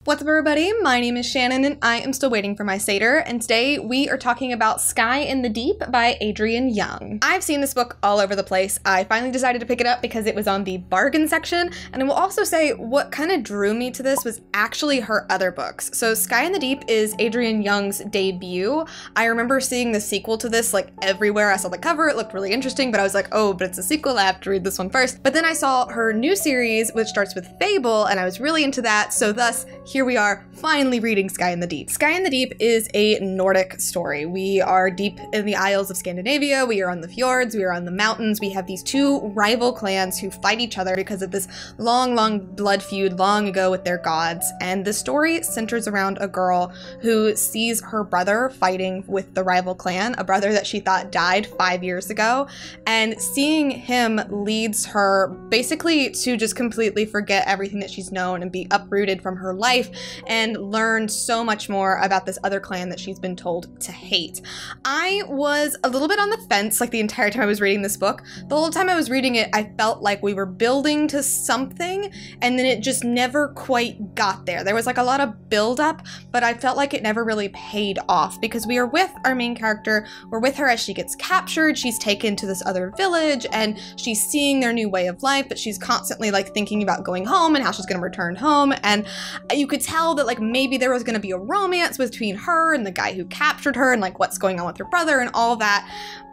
What's up, everybody? My name is Shannon and I am still waiting for my Satyr, and today we are talking about Sky in the Deep by Adrienne Young. I've seen this book all over the place. I finally decided to pick it up because it was on the bargain section, and I will also say what kind of drew me to this was actually her other books. So Sky in the Deep is Adrienne Young's debut. I remember seeing the sequel to this like everywhere. I saw the cover, it looked really interesting, but I was like, oh, but it's a sequel, I have to read this one first. But then I saw her new series, which starts with Fable, and I was really into that, so thus here we are, finally reading Sky in the Deep. Sky in the Deep is a Nordic story. We are deep in the Isles of Scandinavia, we are on the fjords, we are on the mountains, we have these two rival clans who fight each other because of this long blood feud long ago with their gods, and the story centers around a girl who sees her brother fighting with the rival clan, a brother that she thought died 5 years ago, and seeing him leads her basically to just completely forget everything that she's known and be uprooted from her life and learn so much more about this other clan that she's been told to hate. I was a little bit on the fence like the entire time I was reading this book. The whole time I was reading it, I felt like we were building to something and then it just never quite got there. There was like a lot of buildup, but I felt like it never really paid off because we are with our main character. We're with her as she gets captured. She's taken to this other village and she's seeing their new way of life, but she's constantly like thinking about going home and how she's going to return home. And you could tell that like maybe there was going to be a romance between her and the guy who captured her and like what's going on with her brother and all that,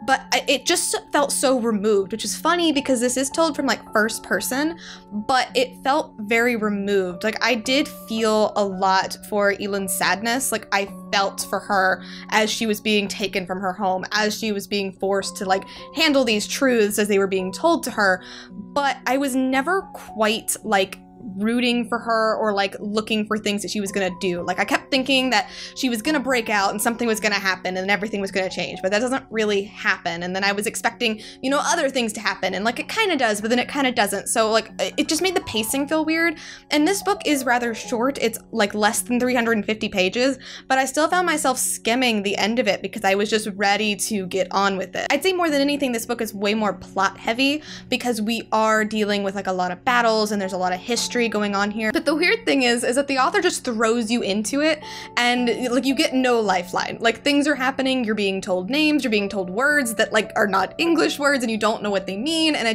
but it just felt so removed, which is funny because this is told from like first person, but it felt very removed. Like I did feel a lot for Elend's sadness. Like I felt for her as she was being taken from her home, as she was being forced to like handle these truths as they were being told to her, but I was never quite like rooting for her or like looking for things that she was gonna do. Like I kept thinking that she was gonna break out and something was gonna happen and everything was gonna change, but that doesn't really happen. And then I was expecting, you know, other things to happen and like it kind of does, but then it kind of doesn't. So like it just made the pacing feel weird. And this book is rather short. It's like less than 350 pages, but I still found myself skimming the end of it because I was just ready to get on with it. I'd say more than anything, this book is way more plot heavy because we are dealing with like a lot of battles and there's a lot of history going on here. But the weird thing is that the author just throws you into it and like you get no lifeline. Like things are happening, you're being told names, you're being told words that like are not English words and you don't know what they mean. And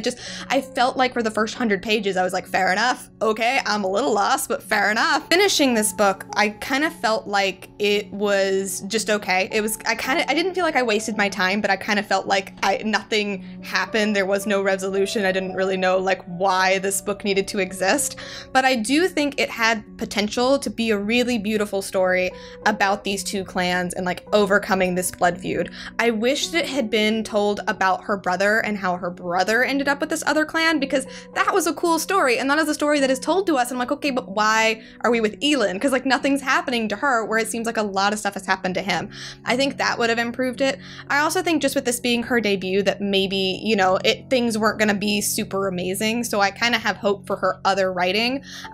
I felt like for the first 100 pages, I was like, fair enough. Okay, I'm a little lost, but fair enough. Finishing this book, I kind of felt like it was just okay. I didn't feel like I wasted my time, but I kind of felt like nothing happened. There was no resolution. I didn't really know like why this book needed to exist. But I do think it had potential to be a really beautiful story about these two clans and like overcoming this blood feud. I wish that it had been told about her brother and how her brother ended up with this other clan, because that was a cool story and that is a story that is told to us. And I'm like, okay, but why are we with Elend? Because like nothing's happening to her where it seems like a lot of stuff has happened to him. I think that would have improved it. I also think just with this being her debut that maybe, you know, things weren't going to be super amazing. So I kind of have hope for her other writing.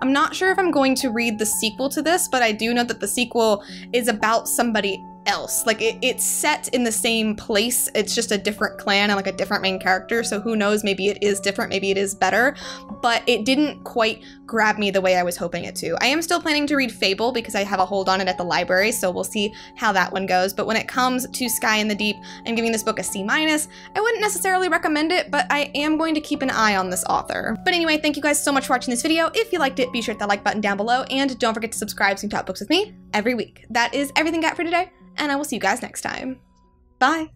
I'm not sure if I'm going to read the sequel to this, but I do know that the sequel is about somebody else. Like it's set in the same place, it's just a different clan and like a different main character, so who knows, maybe it is different, maybe it is better, but it didn't quite grab me the way I was hoping it to. I am still planning to read Fable because I have a hold on it at the library, so we'll see how that one goes. But when it comes to Sky in the Deep, I'm giving this book a C-. I wouldn't necessarily recommend it, but I am going to keep an eye on this author. But anyway, thank you guys so much for watching this video. If you liked it, be sure to hit that like button down below, and don't forget to subscribe so you can talk books with me every week. That is everything I got for today, and I will see you guys next time. Bye!